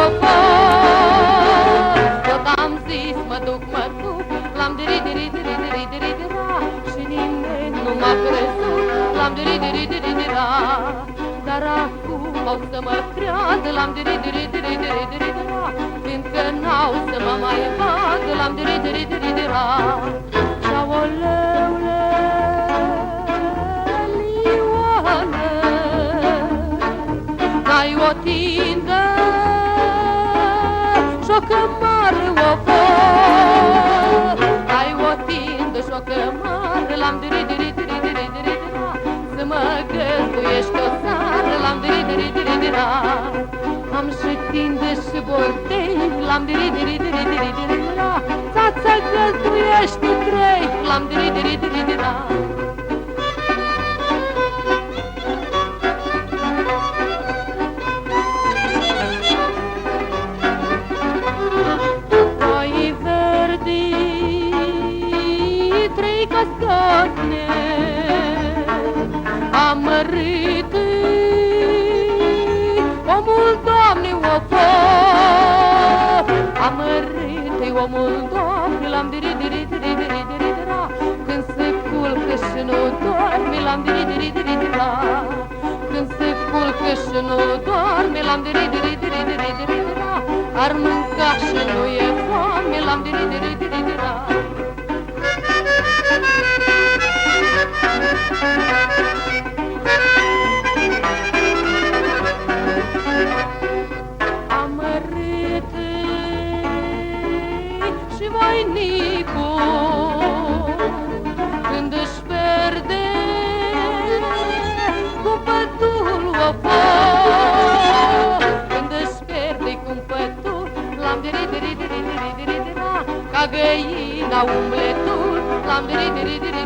of tot am zis mă duc, l-am diri-diri-diri-diri-diri-dira și nimeni nu m-a crezut, l-am diri-diri-diri-dira. Dar acum o să mă creadă, l-am diri-diri-diri-diri-dira, fiindcă n-au să mă mai vadă, l-am diri-diri-diri-dira. Și-aoleu-le, Lioană, n-ai o tindă și-o cămară o fă, ai o tindă și-o cămară, l-am diri-diri-diri-diri-dira, să mă găzduiești o seară, l-am diri-diri-diri-dira. Am și tindă și bordei, l-am diri-diri-diri-diri-dira, ța-ța găzduiești trei, l-am diri-diri-diri-dira. Cascane amărât omul, Doamne, o fă, amărât omul, Doamne, l-am diri-diri-diri-diri-dira, când se culcă și nu doarme, l-am diri-diri-diri-dira, când se culcă și nu doarme, l-am diri-diri-diri-diri-dira, ar mânca și nu e foame, l-am diri-diri-diri-dira. Amărât și voinicul când își pierde cumpătul o fă, când își pierde cumpătul, l-am diri-diri-diri-diri-dira, ca găina umbletul, l-am diri-diri-diri-diri-dira.